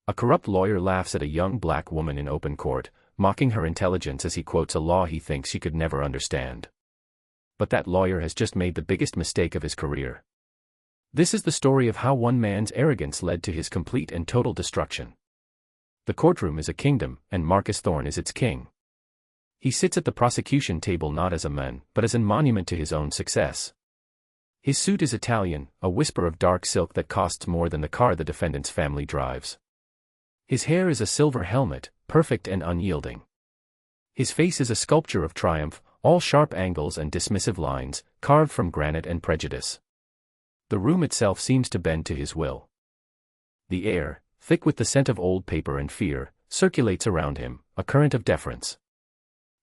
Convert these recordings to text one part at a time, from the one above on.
A corrupt lawyer laughs at a young black woman in open court, mocking her intelligence as he quotes a law he thinks she could never understand. But that lawyer has just made the biggest mistake of his career. This is the story of how one man's arrogance led to his complete and total destruction. The courtroom is a kingdom, and Marcus Thorne is its king. He sits at the prosecution table not as a man, but as a monument to his own success. His suit is Italian, a whisper of dark silk that costs more than the car the defendant's family drives. His hair is a silver helmet, perfect and unyielding. His face is a sculpture of triumph, all sharp angles and dismissive lines, carved from granite and prejudice. The room itself seems to bend to his will. The air, thick with the scent of old paper and fear, circulates around him, a current of deference.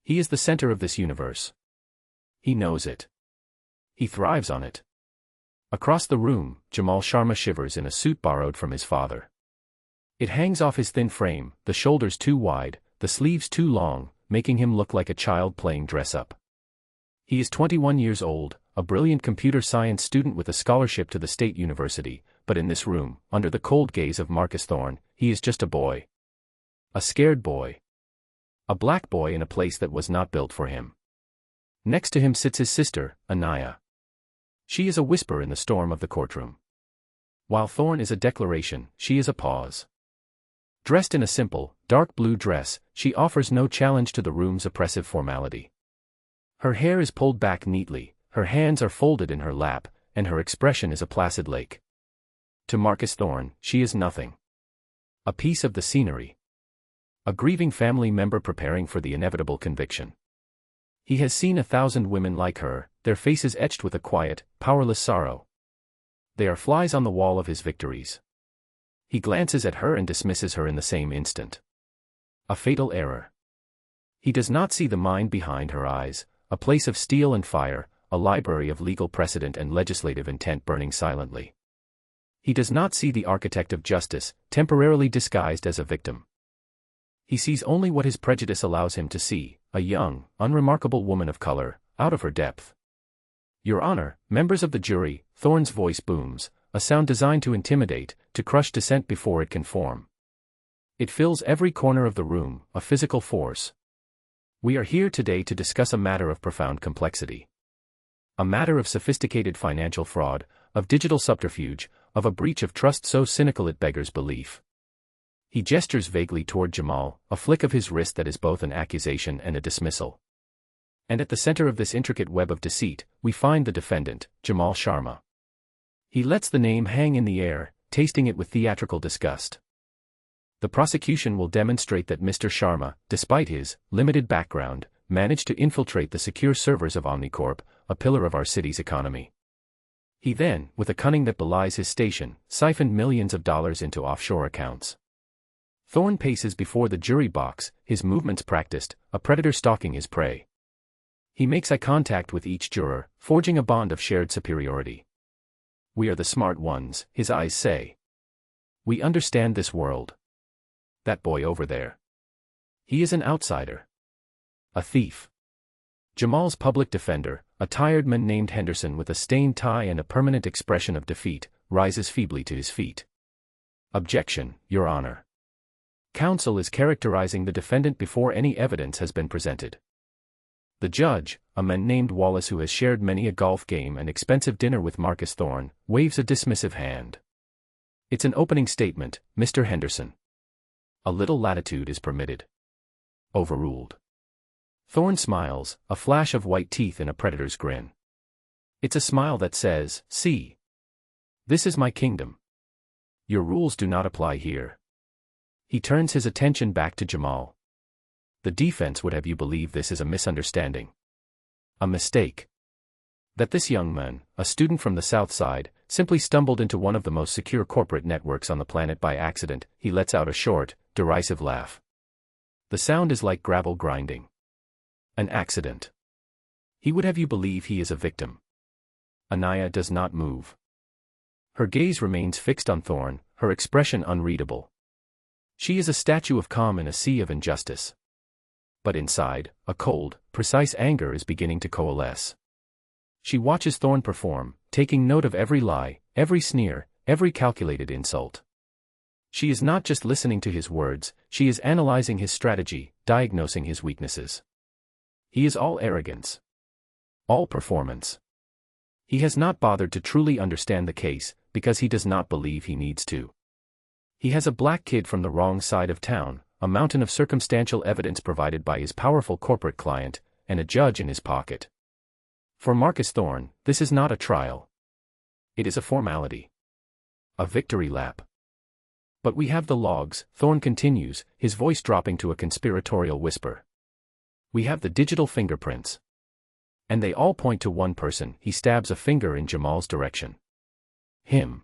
He is the center of this universe. He knows it. He thrives on it. Across the room, Jamal Sharma shivers in a suit borrowed from his father. It hangs off his thin frame, the shoulders too wide, the sleeves too long, making him look like a child playing dress-up. He is 21 years old, a brilliant computer science student with a scholarship to the state university, but in this room, under the cold gaze of Marcus Thorne, he is just a boy. A scared boy. A black boy in a place that was not built for him. Next to him sits his sister, Anaya. She is a whisper in the storm of the courtroom. While Thorne is a declaration, she is a pause. Dressed in a simple, dark blue dress, she offers no challenge to the room's oppressive formality. Her hair is pulled back neatly, her hands are folded in her lap, and her expression is a placid lake. To Marcus Thorne, she is nothing. A piece of the scenery. A grieving family member preparing for the inevitable conviction. He has seen 1,000 women like her, their faces etched with a quiet, powerless sorrow. They are flies on the wall of his victories. He glances at her and dismisses her in the same instant. A fatal error. He does not see the mind behind her eyes, a place of steel and fire, a library of legal precedent and legislative intent burning silently. He does not see the architect of justice, temporarily disguised as a victim. He sees only what his prejudice allows him to see, a young, unremarkable woman of color, out of her depth. Your Honor, members of the jury, Thorne's voice booms, a sound designed to intimidate, to crush dissent before it can form. It fills every corner of the room, a physical force. We are here today to discuss a matter of profound complexity. A matter of sophisticated financial fraud, of digital subterfuge, of a breach of trust so cynical it beggars belief. He gestures vaguely toward Jamal, a flick of his wrist that is both an accusation and a dismissal. And at the center of this intricate web of deceit, we find the defendant, Jamal Sharma. He lets the name hang in the air, tasting it with theatrical disgust. The prosecution will demonstrate that Mr. Sharma, despite his limited background, managed to infiltrate the secure servers of Omnicorp, a pillar of our city's economy. He then, with a cunning that belies his station, siphoned millions of dollars into offshore accounts. Thorne paces before the jury box, his movements practiced, a predator stalking his prey. He makes eye contact with each juror, forging a bond of shared superiority. We are the smart ones, his eyes say. We understand this world. That boy over there. He is an outsider. A thief. Jamal's public defender, a tired man named Henderson with a stained tie and a permanent expression of defeat, rises feebly to his feet. Objection, Your Honor. Counsel is characterizing the defendant before any evidence has been presented. The judge, a man named Wallace who has shared many a golf game and expensive dinner with Marcus Thorne, waves a dismissive hand. It's an opening statement, Mr. Henderson. A little latitude is permitted. Overruled. Thorne smiles, a flash of white teeth in a predator's grin. It's a smile that says, see. This is my kingdom. Your rules do not apply here. He turns his attention back to Jamal. The defense would have you believe this is a misunderstanding. A mistake. That this young man, a student from the South Side, simply stumbled into one of the most secure corporate networks on the planet by accident. He lets out a short, derisive laugh. The sound is like gravel grinding. An accident. He would have you believe he is a victim. Anaya does not move. Her gaze remains fixed on Thorne, her expression unreadable. She is a statue of calm in a sea of injustice. But inside, a cold, precise anger is beginning to coalesce. She watches Thorne perform, taking note of every lie, every sneer, every calculated insult. She is not just listening to his words, she is analyzing his strategy, diagnosing his weaknesses. He is all arrogance. All performance. He has not bothered to truly understand the case, because he does not believe he needs to. He has a black kid from the wrong side of town, a mountain of circumstantial evidence provided by his powerful corporate client, and a judge in his pocket. For Marcus Thorne, this is not a trial. It is a formality. A victory lap. But we have the logs, Thorne continues, his voice dropping to a conspiratorial whisper. We have the digital fingerprints. And they all point to one person. He stabs a finger in Jamal's direction. Him.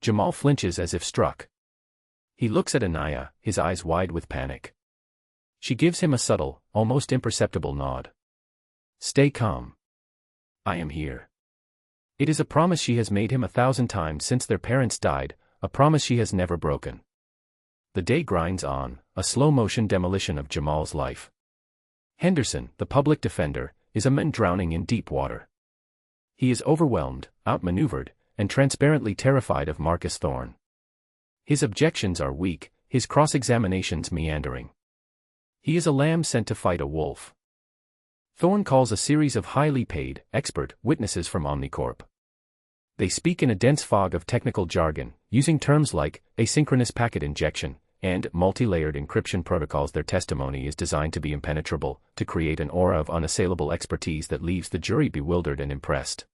Jamal flinches as if struck. He looks at Anaya, his eyes wide with panic. She gives him a subtle, almost imperceptible nod. Stay calm. I am here. It is a promise she has made him 1,000 times since their parents died, a promise she has never broken. The day grinds on, a slow-motion demolition of Jamal's life. Henderson, the public defender, is a man drowning in deep water. He is overwhelmed, outmaneuvered, and transparently terrified of Marcus Thorne. His objections are weak, his cross-examinations meandering. He is a lamb sent to fight a wolf. Thorne calls a series of highly paid, expert witnesses from Omnicorp. They speak in a dense fog of technical jargon, using terms like asynchronous packet injection and multi-layered encryption protocols. Their testimony is designed to be impenetrable, to create an aura of unassailable expertise that leaves the jury bewildered and impressed.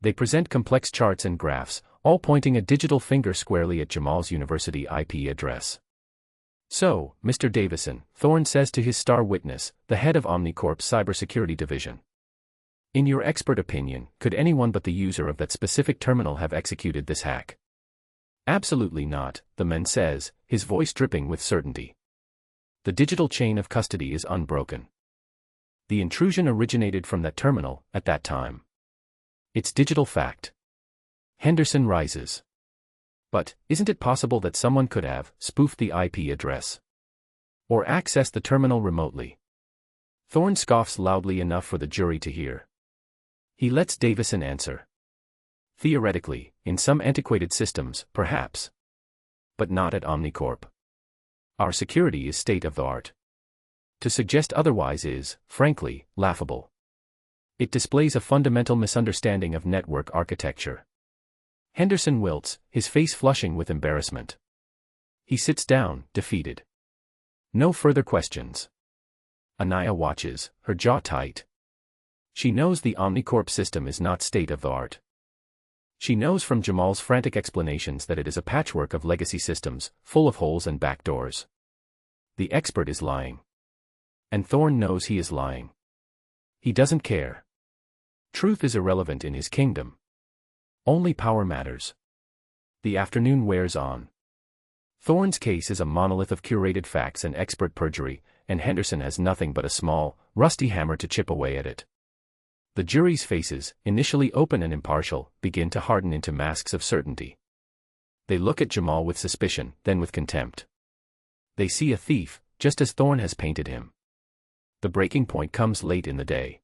They present complex charts and graphs, all pointing a digital finger squarely at Jamal's university IP address. So, Mr. Davison, Thorne says to his star witness, the head of Omnicorp's cybersecurity division. In your expert opinion, could anyone but the user of that specific terminal have executed this hack? Absolutely not, the man says, his voice dripping with certainty. The digital chain of custody is unbroken. The intrusion originated from that terminal, at that time. It's digital fact. Henderson rises. But, isn't it possible that someone could have spoofed the IP address? Or accessed the terminal remotely? Thorne scoffs loudly enough for the jury to hear. He lets Davison answer. Theoretically, in some antiquated systems, perhaps. But not at Omnicorp. Our security is state-of-the-art. To suggest otherwise is, frankly, laughable. It displays a fundamental misunderstanding of network architecture. Henderson wilts, his face flushing with embarrassment. He sits down, defeated. No further questions. Anaya watches, her jaw tight. She knows the Omnicorp system is not state-of-the-art. She knows from Jamal's frantic explanations that it is a patchwork of legacy systems, full of holes and backdoors. The expert is lying. And Thorne knows he is lying. He doesn't care. Truth is irrelevant in his kingdom. Only power matters. The afternoon wears on. Thorne's case is a monolith of curated facts and expert perjury, and Henderson has nothing but a small, rusty hammer to chip away at it. The jury's faces, initially open and impartial, begin to harden into masks of certainty. They look at Jamal with suspicion, then with contempt. They see a thief, just as Thorne has painted him. The breaking point comes late in the day.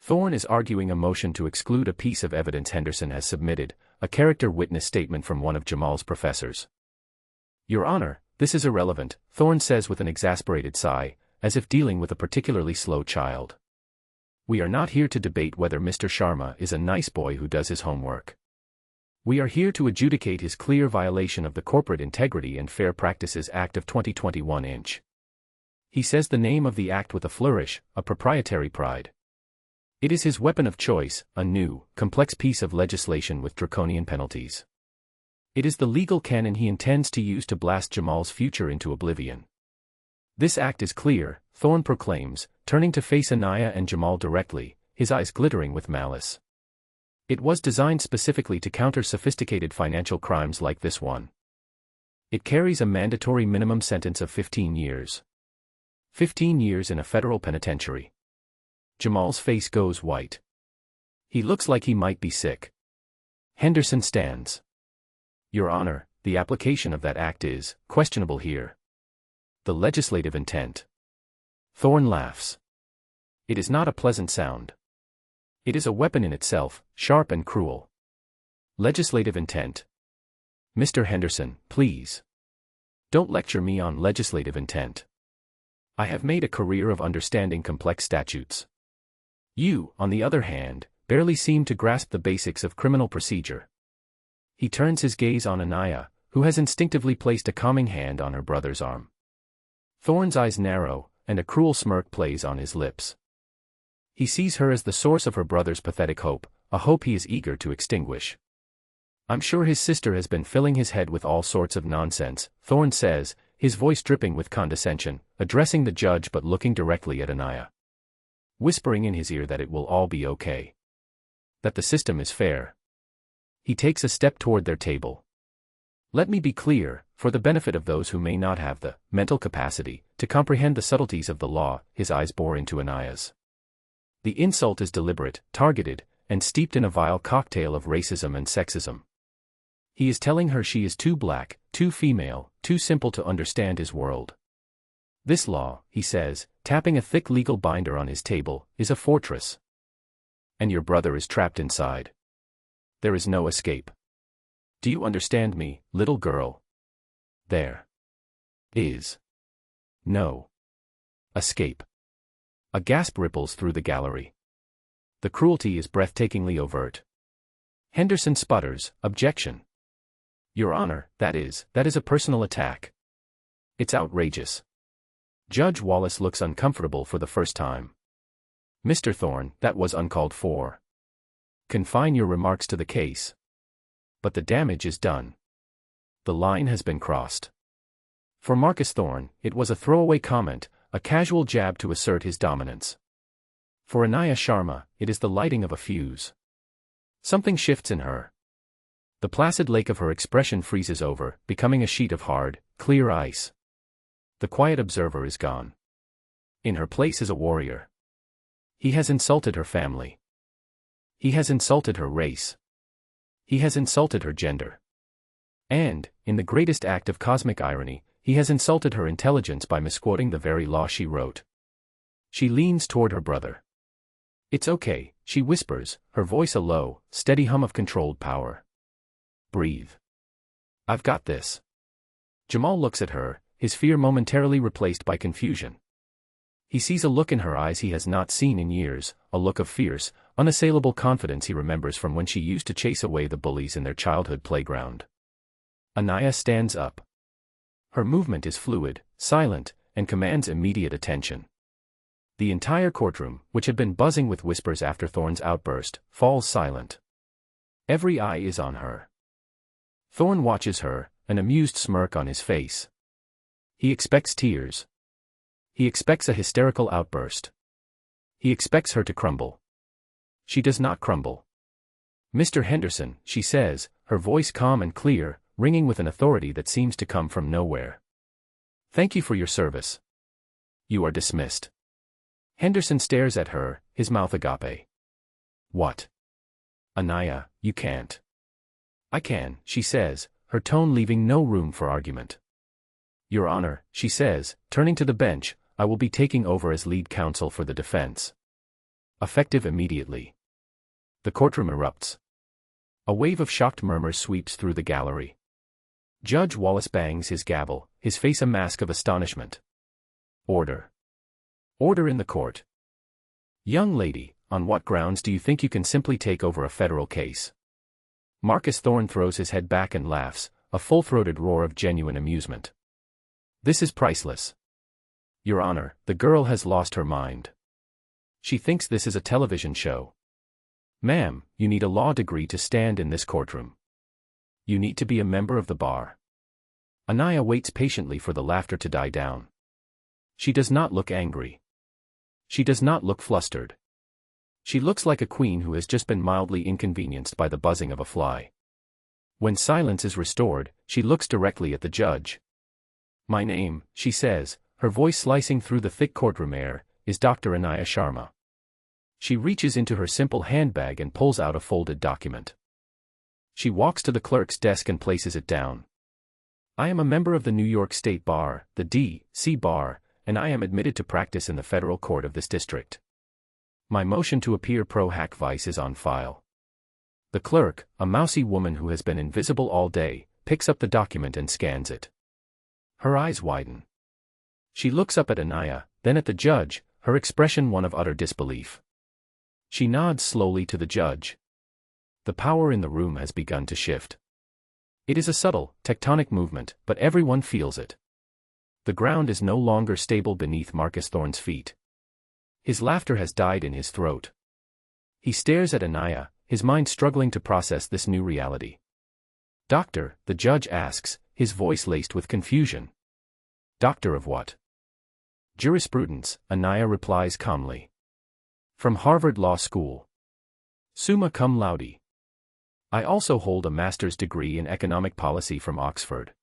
Thorne is arguing a motion to exclude a piece of evidence Henderson has submitted, a character witness statement from one of Jamal's professors. Your Honor, this is irrelevant, Thorne says with an exasperated sigh, as if dealing with a particularly slow child. We are not here to debate whether Mr. Sharma is a nice boy who does his homework. We are here to adjudicate his clear violation of the Corporate Integrity and Fair Practices Act of 2021. He says the name of the act with a flourish, a proprietary pride. It is his weapon of choice, a new, complex piece of legislation with draconian penalties. It is the legal cannon he intends to use to blast Jamal's future into oblivion. This act is clear, Thorne proclaims, turning to face Anaya and Jamal directly, his eyes glittering with malice. It was designed specifically to counter sophisticated financial crimes like this one. It carries a mandatory minimum sentence of 15 years. 15 years in a federal penitentiary. Jamal's face goes white. He looks like he might be sick. Henderson stands. Your Honor, the application of that act is questionable here. The legislative intent. Thorne laughs. It is not a pleasant sound. It is a weapon in itself, sharp and cruel. Legislative intent. Mr. Henderson, please. Don't lecture me on legislative intent. I have made a career of understanding complex statutes. You, on the other hand, barely seem to grasp the basics of criminal procedure. He turns his gaze on Anaya, who has instinctively placed a calming hand on her brother's arm. Thorne's eyes narrow, and a cruel smirk plays on his lips. He sees her as the source of her brother's pathetic hope, a hope he is eager to extinguish. I'm sure his sister has been filling his head with all sorts of nonsense, Thorne says, his voice dripping with condescension, addressing the judge but looking directly at Anaya. Whispering in his ear that it will all be okay. That the system is fair. He takes a step toward their table. Let me be clear, for the benefit of those who may not have the mental capacity to comprehend the subtleties of the law, his eyes bore into Anaya's. The insult is deliberate, targeted, and steeped in a vile cocktail of racism and sexism. He is telling her she is too black, too female, too simple to understand his world. This law, he says, tapping a thick legal binder on his table, is a fortress. And your brother is trapped inside. There is no escape. Do you understand me, little girl? There is no escape. A gasp ripples through the gallery. The cruelty is breathtakingly overt. Henderson sputters, objection. Your Honor, that is a personal attack. It's outrageous. Judge Wallace looks uncomfortable for the first time. Mr. Thorne, that was uncalled for. Confine your remarks to the case. But the damage is done. The line has been crossed. For Marcus Thorne, it was a throwaway comment, a casual jab to assert his dominance. For Anaya Sharma, it is the lighting of a fuse. Something shifts in her. The placid lake of her expression freezes over, becoming a sheet of hard, clear ice. The quiet observer is gone. In her place is a warrior. He has insulted her family. He has insulted her race. He has insulted her gender. And, in the greatest act of cosmic irony, he has insulted her intelligence by misquoting the very law she wrote. She leans toward her brother. It's okay, she whispers, her voice a low, steady hum of controlled power. Breathe. I've got this. Jamal looks at her, his fear momentarily replaced by confusion. He sees a look in her eyes he has not seen in years, a look of fierce, unassailable confidence he remembers from when she used to chase away the bullies in their childhood playground. Anaya stands up. Her movement is fluid, silent, and commands immediate attention. The entire courtroom, which had been buzzing with whispers after Thorne's outburst, falls silent. Every eye is on her. Thorne watches her, an amused smirk on his face. He expects tears. He expects a hysterical outburst. He expects her to crumble. She does not crumble. Mr. Henderson, she says, her voice calm and clear, ringing with an authority that seems to come from nowhere. Thank you for your service. You are dismissed. Henderson stares at her, his mouth agape. What? Anaya, you can't. I can, she says, her tone leaving no room for argument. Your Honor, she says, turning to the bench, I will be taking over as lead counsel for the defense. Effective immediately. The courtroom erupts. A wave of shocked murmurs sweeps through the gallery. Judge Wallace bangs his gavel, his face a mask of astonishment. Order. Order in the court. Young lady, on what grounds do you think you can simply take over a federal case? Marcus Thorne throws his head back and laughs, a full-throated roar of genuine amusement. This is priceless. Your Honor, the girl has lost her mind. She thinks this is a television show. Ma'am, you need a law degree to stand in this courtroom. You need to be a member of the bar. Anaya waits patiently for the laughter to die down. She does not look angry. She does not look flustered. She looks like a queen who has just been mildly inconvenienced by the buzzing of a fly. When silence is restored, she looks directly at the judge. My name, she says, her voice slicing through the thick courtroom air, is Dr. Anaya Sharma. She reaches into her simple handbag and pulls out a folded document. She walks to the clerk's desk and places it down. I am a member of the New York State Bar, the D.C. Bar, and I am admitted to practice in the federal court of this district. My motion to appear pro hac vice is on file. The clerk, a mousy woman who has been invisible all day, picks up the document and scans it. Her eyes widen. She looks up at Anaya, then at the judge, her expression one of utter disbelief. She nods slowly to the judge. The power in the room has begun to shift. It is a subtle, tectonic movement, but everyone feels it. The ground is no longer stable beneath Marcus Thorne's feet. His laughter has died in his throat. He stares at Anaya, his mind struggling to process this new reality. "Doctor," the judge asks, his voice laced with confusion. "Doctor of what?" "Jurisprudence," Anaya replies calmly. "From Harvard Law School. Summa cum laude. I also hold a master's degree in economic policy from Oxford.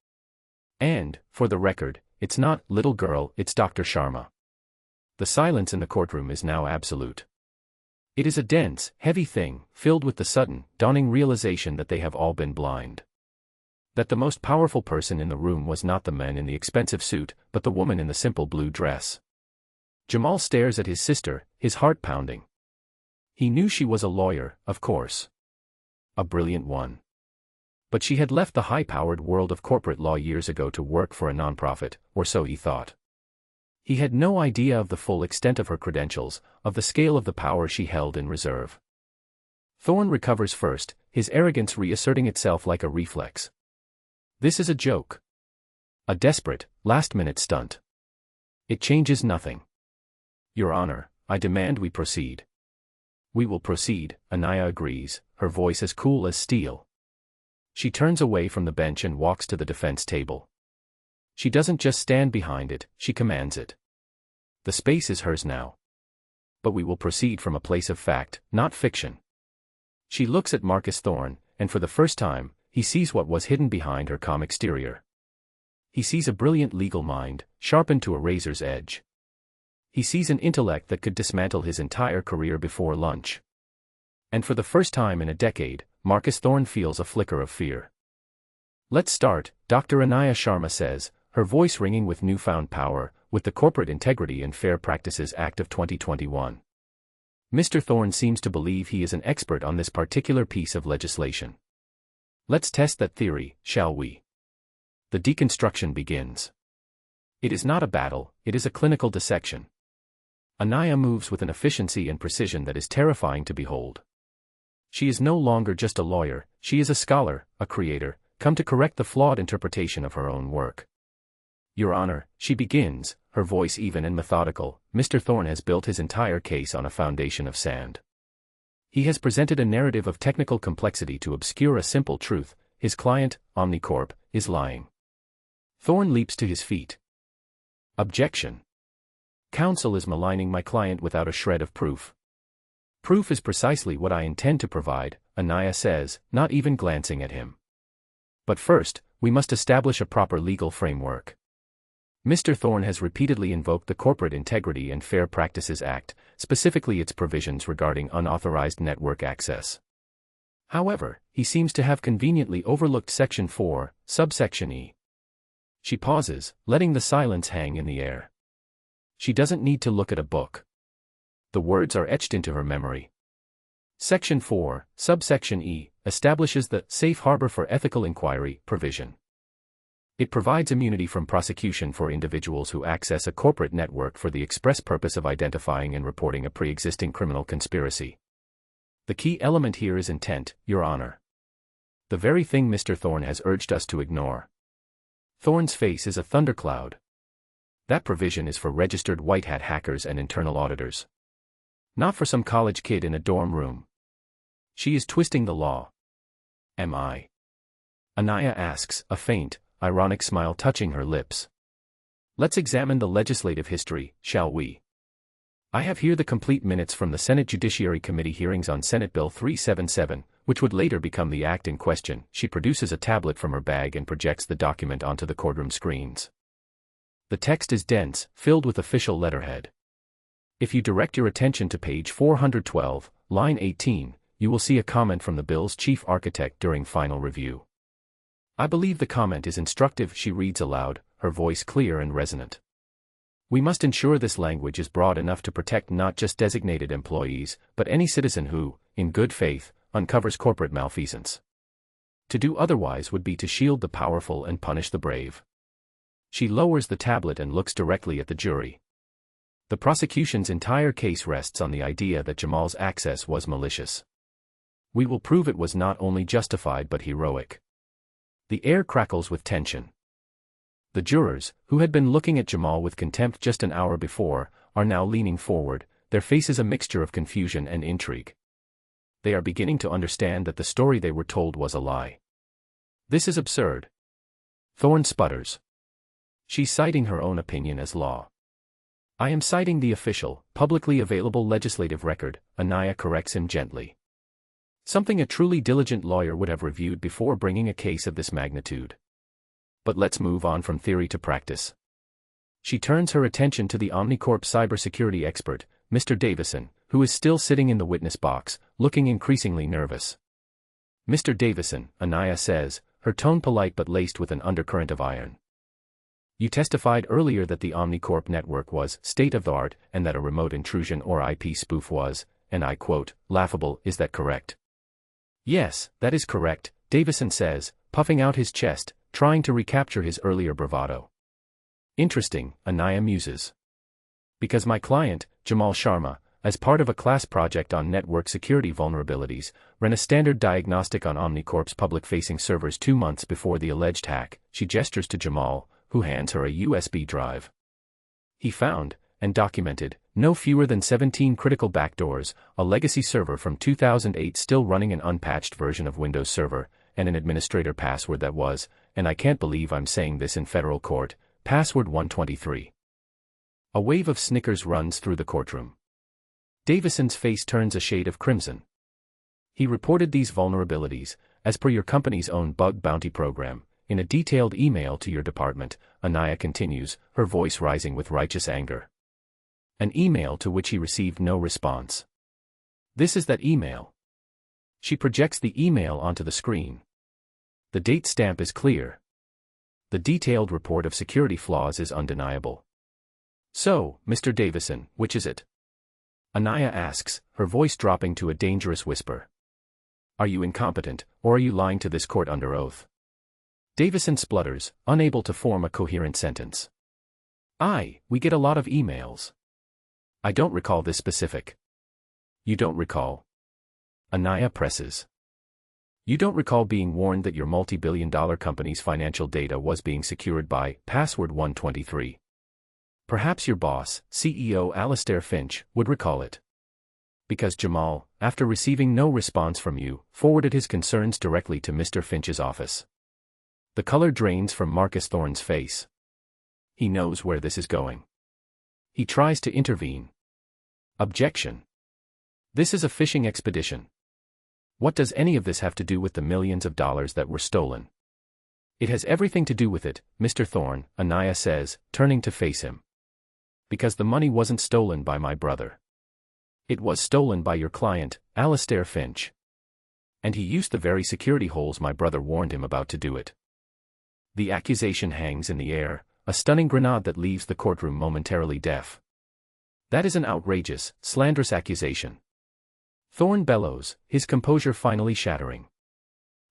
And, for the record, it's not little girl, it's Dr. Sharma." The silence in the courtroom is now absolute. It is a dense, heavy thing, filled with the sudden, dawning realization that they have all been blind. That the most powerful person in the room was not the man in the expensive suit, but the woman in the simple blue dress. Jamal stares at his sister, his heart pounding. He knew she was a lawyer, of course. A brilliant one. But she had left the high-powered world of corporate law years ago to work for a nonprofit, or so he thought. He had no idea of the full extent of her credentials, of the scale of the power she held in reserve. Thorne recovers first, his arrogance reasserting itself like a reflex. This is a joke. A desperate, last-minute stunt. It changes nothing. Your Honor, I demand we proceed. We will proceed, Anaya agrees, her voice as cool as steel. She turns away from the bench and walks to the defense table. She doesn't just stand behind it, she commands it. The space is hers now. But we will proceed from a place of fact, not fiction. She looks at Marcus Thorne, and for the first time, he sees what was hidden behind her calm exterior. He sees a brilliant legal mind, sharpened to a razor's edge. He sees an intellect that could dismantle his entire career before lunch. And for the first time in a decade, Marcus Thorne feels a flicker of fear. "Let's start," Dr. Anaya Sharma says, her voice ringing with newfound power, with the Corporate Integrity and Fair Practices Act of 2021. Mr. Thorne seems to believe he is an expert on this particular piece of legislation. Let's test that theory, shall we? The deconstruction begins. It is not a battle, it is a clinical dissection. Anaya moves with an efficiency and precision that is terrifying to behold. She is no longer just a lawyer, she is a scholar, a creator, come to correct the flawed interpretation of her own work. Your Honor, she begins, her voice even and methodical. Mr. Thorne has built his entire case on a foundation of sand. He has presented a narrative of technical complexity to obscure a simple truth: his client, Omnicorp, is lying. Thorne leaps to his feet. Objection. Counsel is maligning my client without a shred of proof. Proof is precisely what I intend to provide, Anaya says, not even glancing at him. But first, we must establish a proper legal framework. Mr. Thorne has repeatedly invoked the Corporate Integrity and Fair Practices Act, specifically its provisions regarding unauthorized network access. However, he seems to have conveniently overlooked Section 4, subsection E. She pauses, letting the silence hang in the air. She doesn't need to look at a book. The words are etched into her memory. Section 4, subsection E, establishes the safe harbor for ethical inquiry provision. It provides immunity from prosecution for individuals who access a corporate network for the express purpose of identifying and reporting a pre-existing criminal conspiracy. The key element here is intent, Your Honor. The very thing Mr. Thorne has urged us to ignore. Thorne's face is a thundercloud. That provision is for registered white-hat hackers and internal auditors. Not for some college kid in a dorm room. She is twisting the law. Am I? Anaya asks, a faint, ironic smile touching her lips. Let's examine the legislative history, shall we? I have here the complete minutes from the Senate Judiciary Committee hearings on Senate Bill 377, which would later become the act in question. She produces a tablet from her bag and projects the document onto the courtroom screens. The text is dense, filled with official letterhead. If you direct your attention to page 412, line 18, you will see a comment from the bill's chief architect during final review. I believe the comment is instructive, she reads aloud, her voice clear and resonant. We must ensure this language is broad enough to protect not just designated employees, but any citizen who, in good faith, uncovers corporate malfeasance. To do otherwise would be to shield the powerful and punish the brave. She lowers the tablet and looks directly at the jury. The prosecution's entire case rests on the idea that Jamal's access was malicious. We will prove it was not only justified but heroic. The air crackles with tension. The jurors, who had been looking at Jamal with contempt just an hour before, are now leaning forward, their faces a mixture of confusion and intrigue. They are beginning to understand that the story they were told was a lie. This is absurd. Thorne sputters. She's citing her own opinion as law. I am citing the official, publicly available legislative record, Anaya corrects him gently. Something a truly diligent lawyer would have reviewed before bringing a case of this magnitude. But let's move on from theory to practice. She turns her attention to the Omnicorp cybersecurity expert, Mr. Davison, who is still sitting in the witness box, looking increasingly nervous. Mr. Davison, Anaya says, her tone polite but laced with an undercurrent of iron. You testified earlier that the Omnicorp network was state-of-the-art and that a remote intrusion or IP spoof was, and I quote, laughable. Is that correct? Yes, that is correct, Davison says, puffing out his chest, trying to recapture his earlier bravado. Interesting, Anaya muses. Because my client, Jamal Sharma, as part of a class project on network security vulnerabilities, ran a standard diagnostic on Omnicorp's public-facing servers 2 months before the alleged hack, she gestures to Jamal, who hands her a USB drive. He found, and documented, no fewer than 17 critical backdoors, a legacy server from 2008 still running an unpatched version of Windows Server, and an administrator password that was, and I can't believe I'm saying this in federal court, password 123. A wave of snickers runs through the courtroom. Davison's face turns a shade of crimson. He reported these vulnerabilities, as per your company's own bug bounty program, in a detailed email to your department, Anaya continues, her voice rising with righteous anger. An email to which he received no response. This is that email. She projects the email onto the screen. The date stamp is clear. The detailed report of security flaws is undeniable. So, Mr. Davison, which is it? Anaya asks, her voice dropping to a dangerous whisper. Are you incompetent, or are you lying to this court under oath? Davison splutters, unable to form a coherent sentence. We get a lot of emails. I don't recall this specific. You don't recall? Anaya presses. You don't recall being warned that your multi-billion-dollar company's financial data was being secured by password 123. Perhaps your boss, CEO Alastair Finch, would recall it. Because Jamal, after receiving no response from you, forwarded his concerns directly to Mr. Finch's office. The color drains from Marcus Thorne's face. He knows where this is going. He tries to intervene. Objection. This is a fishing expedition. What does any of this have to do with the millions of dollars that were stolen? It has everything to do with it, Mr. Thorne, Anaya says, turning to face him. Because the money wasn't stolen by my brother. It was stolen by your client, Alastair Finch. And he used the very security holes my brother warned him about to do it. The accusation hangs in the air, a stunning grenade that leaves the courtroom momentarily deaf. That is an outrageous, slanderous accusation. Thorne bellows, his composure finally shattering.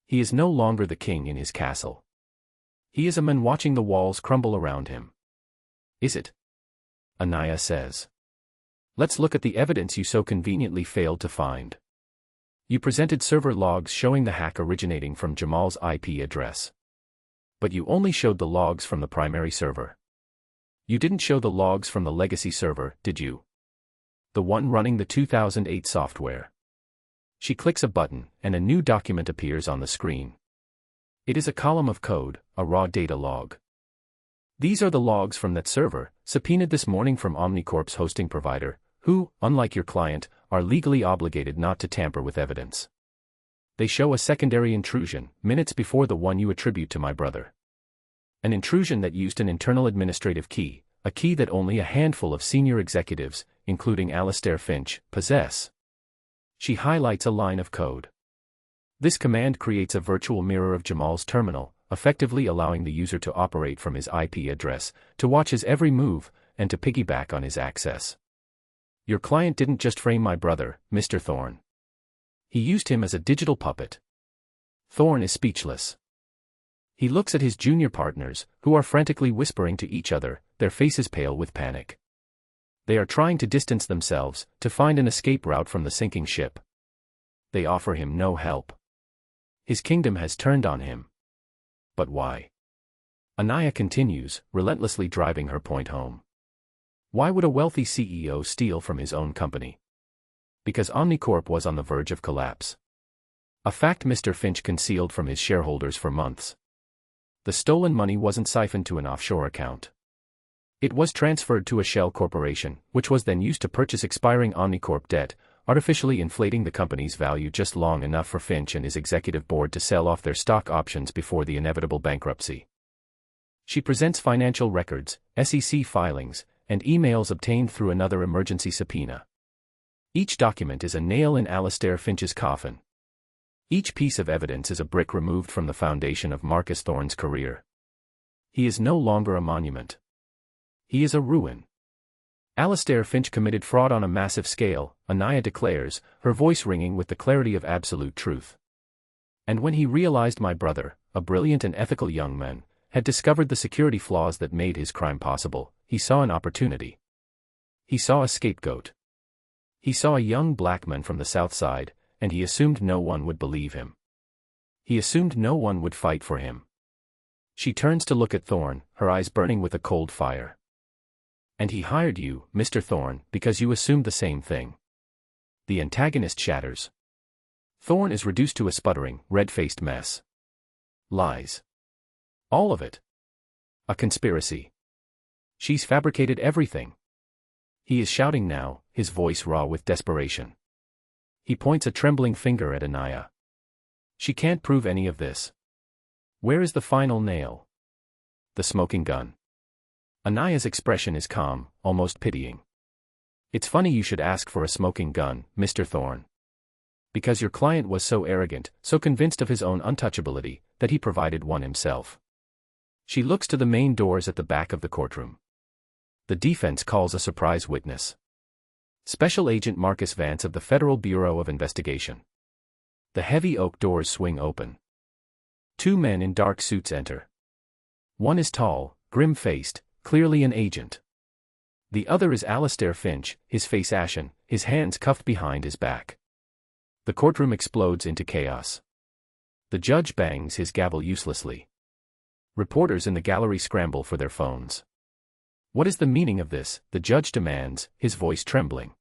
He is no longer the king in his castle. He is a man watching the walls crumble around him. Is it? Anaya says. Let's look at the evidence you so conveniently failed to find. You presented server logs showing the hack originating from Jamal's IP address. But you only showed the logs from the primary server. You didn't show the logs from the legacy server, did you? The one running the 2008 software. She clicks a button, and a new document appears on the screen. It is a column of code, a raw data log. These are the logs from that server, subpoenaed this morning from Omnicorp's hosting provider, who, unlike your client, are legally obligated not to tamper with evidence. They show a secondary intrusion, minutes before the one you attribute to my brother. An intrusion that used an internal administrative key, a key that only a handful of senior executives, including Alastair Finch, possess. She highlights a line of code. This command creates a virtual mirror of Jamal's terminal, effectively allowing the user to operate from his IP address, to watch his every move, and to piggyback on his access. Your client didn't just frame my brother, Mr. Thorne. He used him as a digital puppet. Thorn is speechless. He looks at his junior partners, who are frantically whispering to each other, their faces pale with panic. They are trying to distance themselves, to find an escape route from the sinking ship. They offer him no help. His kingdom has turned on him. But why? Anaya continues, relentlessly driving her point home. Why would a wealthy CEO steal from his own company? Because Omnicorp was on the verge of collapse. A fact Mr. Finch concealed from his shareholders for months. The stolen money wasn't siphoned to an offshore account. It was transferred to a shell corporation, which was then used to purchase expiring Omnicorp debt, artificially inflating the company's value just long enough for Finch and his executive board to sell off their stock options before the inevitable bankruptcy. She presents financial records, SEC filings, and emails obtained through another emergency subpoena. Each document is a nail in Alastair Finch's coffin. Each piece of evidence is a brick removed from the foundation of Marcus Thorne's career. He is no longer a monument. He is a ruin. Alastair Finch committed fraud on a massive scale, Anaya declares, her voice ringing with the clarity of absolute truth. And when he realized my brother, a brilliant and ethical young man, had discovered the security flaws that made his crime possible, he saw an opportunity. He saw a scapegoat. He saw a young black man from the South Side, and he assumed no one would believe him. He assumed no one would fight for him. She turns to look at Thorne, her eyes burning with a cold fire. And he hired you, Mr. Thorne, because you assumed the same thing. The antagonist shatters. Thorne is reduced to a sputtering, red-faced mess. Lies. All of it. A conspiracy. She's fabricated everything. He is shouting now, his voice raw with desperation. He points a trembling finger at Anaya. She can't prove any of this. Where is the final nail? The smoking gun. Anaya's expression is calm, almost pitying. It's funny you should ask for a smoking gun, Mr. Thorne. Because your client was so arrogant, so convinced of his own untouchability, that he provided one himself. She looks to the main doors at the back of the courtroom. The defense calls a surprise witness. Special Agent Marcus Vance of the Federal Bureau of Investigation. The heavy oak doors swing open. Two men in dark suits enter. One is tall, grim-faced, clearly an agent. The other is Alastair Finch, his face ashen, his hands cuffed behind his back. The courtroom explodes into chaos. The judge bangs his gavel uselessly. Reporters in the gallery scramble for their phones. What is the meaning of this? The judge demands, his voice trembling.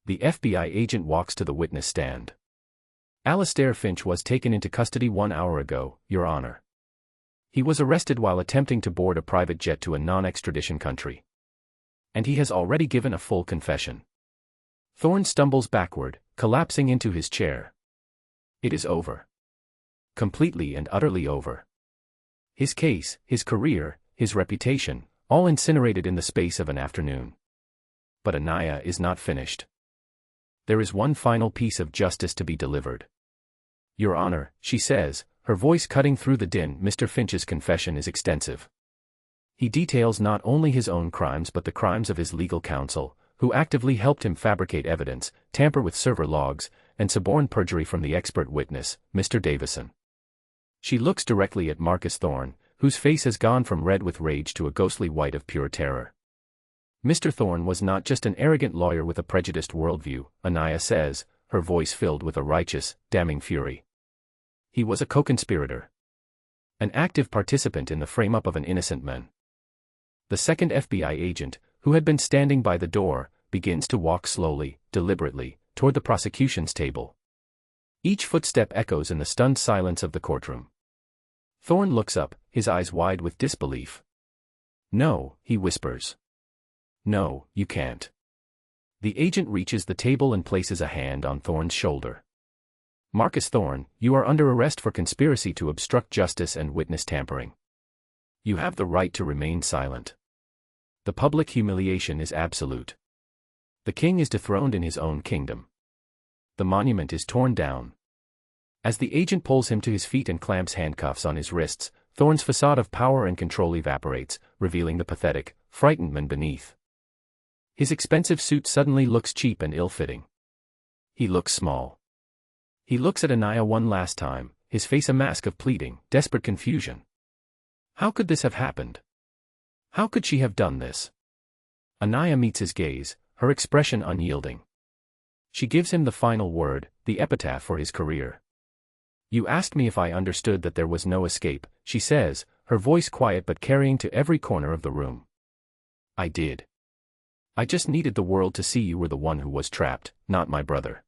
The FBI agent walks to the witness stand. Alastair Finch was taken into custody 1 hour ago, Your Honor. He was arrested while attempting to board a private jet to a non-extradition country. And he has already given a full confession. Thorne stumbles backward, collapsing into his chair. It is over. Completely and utterly over. His case, his career, his reputation, all incinerated in the space of an afternoon. But Anaya is not finished. There is one final piece of justice to be delivered. Your Honor, she says, her voice cutting through the din. Mr. Finch's confession is extensive. He details not only his own crimes but the crimes of his legal counsel, who actively helped him fabricate evidence, tamper with server logs, and suborn perjury from the expert witness, Mr. Davison. She looks directly at Marcus Thorne, whose face has gone from red with rage to a ghostly white of pure terror. Mr. Thorne was not just an arrogant lawyer with a prejudiced worldview, Anaya says, her voice filled with a righteous, damning fury. He was a co-conspirator. An active participant in the frame-up of an innocent man. The second FBI agent, who had been standing by the door, begins to walk slowly, deliberately, toward the prosecution's table. Each footstep echoes in the stunned silence of the courtroom. Thorne looks up, his eyes wide with disbelief. No, he whispers. No, you can't. The agent reaches the table and places a hand on Thorne's shoulder. Marcus Thorne, you are under arrest for conspiracy to obstruct justice and witness tampering. You have the right to remain silent. The public humiliation is absolute. The king is dethroned in his own kingdom. The monument is torn down. As the agent pulls him to his feet and clamps handcuffs on his wrists, Thorne's facade of power and control evaporates, revealing the pathetic, frightened man beneath. His expensive suit suddenly looks cheap and ill-fitting. He looks small. He looks at Anaya one last time, his face a mask of pleading, desperate confusion. How could this have happened? How could she have done this? Anaya meets his gaze, her expression unyielding. She gives him the final word, the epitaph for his career. "You asked me if I understood that there was no escape," she says, her voice quiet but carrying to every corner of the room. "I did. I just needed the world to see you were the one who was trapped, not my brother.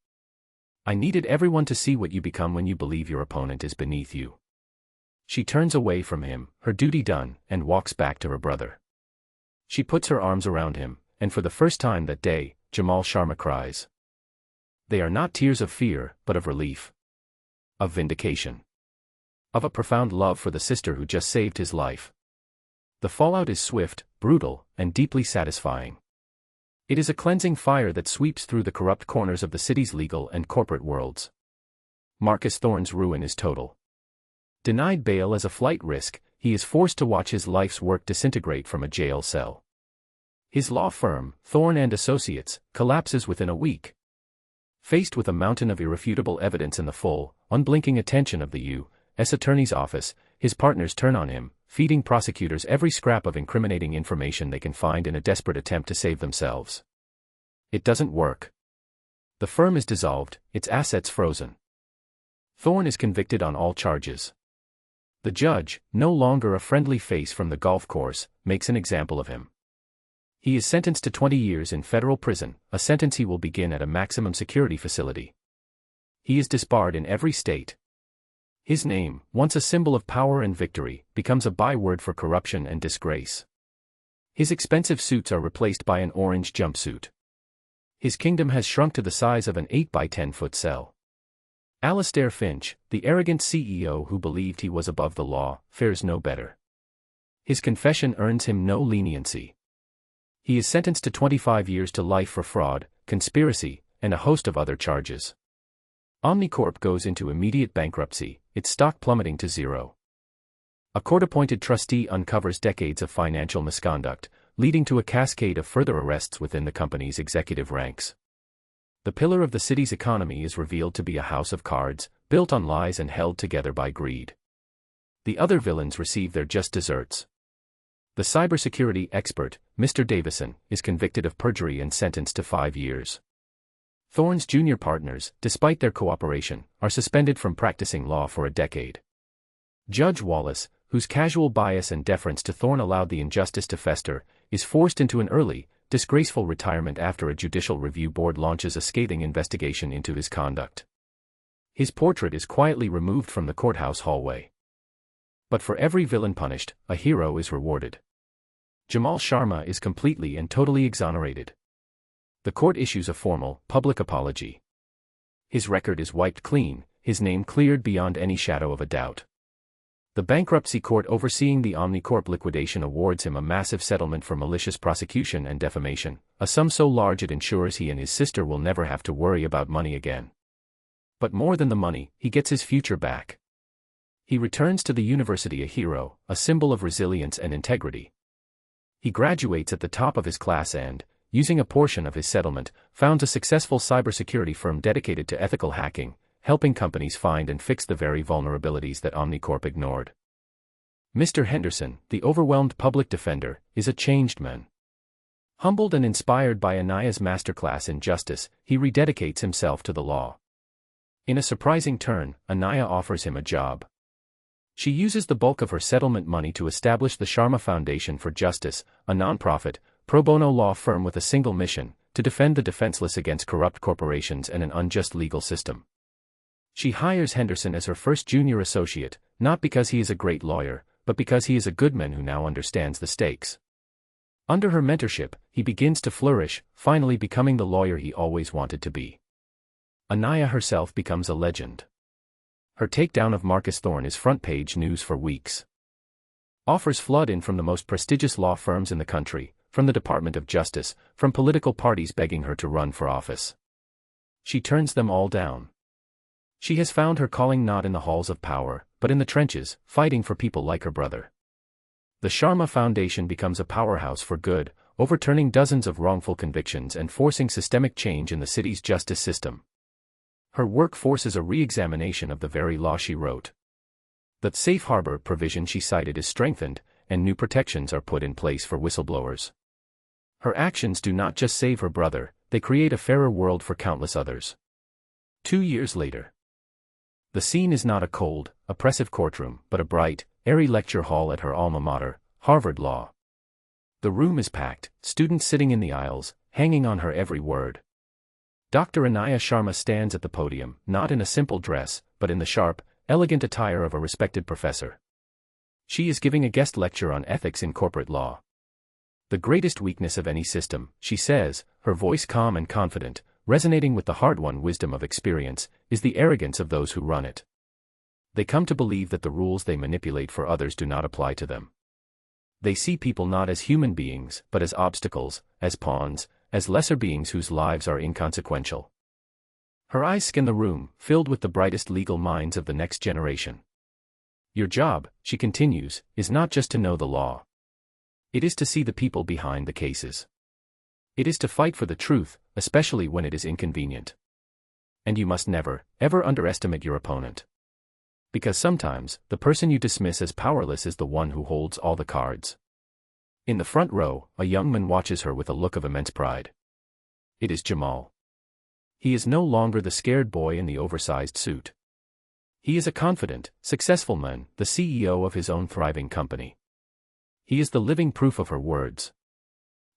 I needed everyone to see what you become when you believe your opponent is beneath you." She turns away from him, her duty done, and walks back to her brother. She puts her arms around him, and for the first time that day, Jamal Sharma cries. They are not tears of fear, but of relief. Of vindication. Of a profound love for the sister who just saved his life. The fallout is swift, brutal, and deeply satisfying. It is a cleansing fire that sweeps through the corrupt corners of the city's legal and corporate worlds. Marcus Thorne's ruin is total. Denied bail as a flight risk, he is forced to watch his life's work disintegrate from a jail cell. His law firm, Thorne and Associates, collapses within a week. Faced with a mountain of irrefutable evidence in the full, unblinking attention of the U.S. Attorney's Office, his partners turn on him, feeding prosecutors every scrap of incriminating information they can find in a desperate attempt to save themselves. It doesn't work. The firm is dissolved, its assets frozen. Thorne is convicted on all charges. The judge, no longer a friendly face from the golf course, makes an example of him. He is sentenced to 20 years in federal prison, a sentence he will begin at a maximum security facility. He is disbarred in every state. His name, once a symbol of power and victory, becomes a byword for corruption and disgrace. His expensive suits are replaced by an orange jumpsuit. His kingdom has shrunk to the size of an 8 by 10-foot cell. Alastair Finch, the arrogant CEO who believed he was above the law, fares no better. His confession earns him no leniency. He is sentenced to 25 years to life for fraud, conspiracy, and a host of other charges. Omnicorp goes into immediate bankruptcy, its stock plummeting to zero. A court-appointed trustee uncovers decades of financial misconduct, leading to a cascade of further arrests within the company's executive ranks. The pillar of the city's economy is revealed to be a house of cards, built on lies and held together by greed. The other villains receive their just desserts. The cybersecurity expert, Mr. Davison, is convicted of perjury and sentenced to 5 years. Thorne's junior partners, despite their cooperation, are suspended from practicing law for a decade. Judge Wallace, whose casual bias and deference to Thorne allowed the injustice to fester, is forced into an early, disgraceful retirement after a judicial review board launches a scathing investigation into his conduct. His portrait is quietly removed from the courthouse hallway. But for every villain punished, a hero is rewarded. Jamal Sharma is completely and totally exonerated. The court issues a formal, public apology. His record is wiped clean, his name cleared beyond any shadow of a doubt. The bankruptcy court overseeing the Omnicorp liquidation awards him a massive settlement for malicious prosecution and defamation, a sum so large it ensures he and his sister will never have to worry about money again. But more than the money, he gets his future back. He returns to the university a hero, a symbol of resilience and integrity. He graduates at the top of his class and, using a portion of his settlement, founds a successful cybersecurity firm dedicated to ethical hacking, helping companies find and fix the very vulnerabilities that Omnicorp ignored. Mr. Henderson, the overwhelmed public defender, is a changed man. Humbled and inspired by Anaya's masterclass in justice, he rededicates himself to the law. In a surprising turn, Anaya offers him a job. She uses the bulk of her settlement money to establish the Sharma Foundation for Justice, a non-profit, pro bono law firm with a single mission, to defend the defenseless against corrupt corporations and an unjust legal system. She hires Henderson as her first junior associate, not because he is a great lawyer, but because he is a good man who now understands the stakes. Under her mentorship, he begins to flourish, finally becoming the lawyer he always wanted to be. Anaya herself becomes a legend. Her takedown of Marcus Thorne is front-page news for weeks. Offers flood in from the most prestigious law firms in the country, from the Department of Justice, from political parties begging her to run for office. She turns them all down. She has found her calling not in the halls of power, but in the trenches, fighting for people like her brother. The Sharma Foundation becomes a powerhouse for good, overturning dozens of wrongful convictions and forcing systemic change in the city's justice system. Her work forces a re-examination of the very law she wrote. The safe harbor provision she cited is strengthened, and new protections are put in place for whistleblowers. Her actions do not just save her brother, they create a fairer world for countless others. 2 years later. The scene is not a cold, oppressive courtroom, but a bright, airy lecture hall at her alma mater, Harvard Law. The room is packed, students sitting in the aisles, hanging on her every word. Dr. Anaya Sharma stands at the podium, not in a simple dress, but in the sharp, elegant attire of a respected professor. She is giving a guest lecture on ethics in corporate law. The greatest weakness of any system, she says, her voice calm and confident, resonating with the hard-won wisdom of experience, is the arrogance of those who run it. They come to believe that the rules they manipulate for others do not apply to them. They see people not as human beings, but as obstacles, as pawns, as lesser beings whose lives are inconsequential. Her eyes scan the room, filled with the brightest legal minds of the next generation. Your job, she continues, is not just to know the law. It is to see the people behind the cases. It is to fight for the truth, especially when it is inconvenient. And you must never, ever underestimate your opponent. Because sometimes, the person you dismiss as powerless is the one who holds all the cards. In the front row, a young man watches her with a look of immense pride. It is Jamal. He is no longer the scared boy in the oversized suit. He is a confident, successful man, the CEO of his own thriving company. He is the living proof of her words.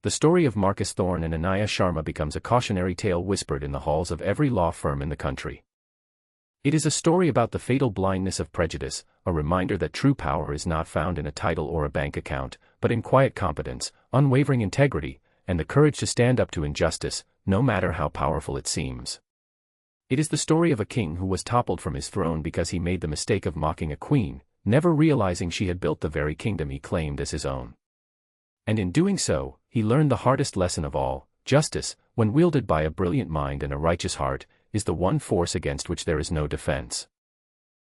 The story of Marcus Thorne and Anaya Sharma becomes a cautionary tale whispered in the halls of every law firm in the country. It is a story about the fatal blindness of prejudice, a reminder that true power is not found in a title or a bank account, but in quiet competence, unwavering integrity, and the courage to stand up to injustice, no matter how powerful it seems. It is the story of a king who was toppled from his throne because he made the mistake of mocking a queen, never realizing she had built the very kingdom he claimed as his own. And in doing so, he learned the hardest lesson of all: justice, when wielded by a brilliant mind and a righteous heart, is the one force against which there is no defense.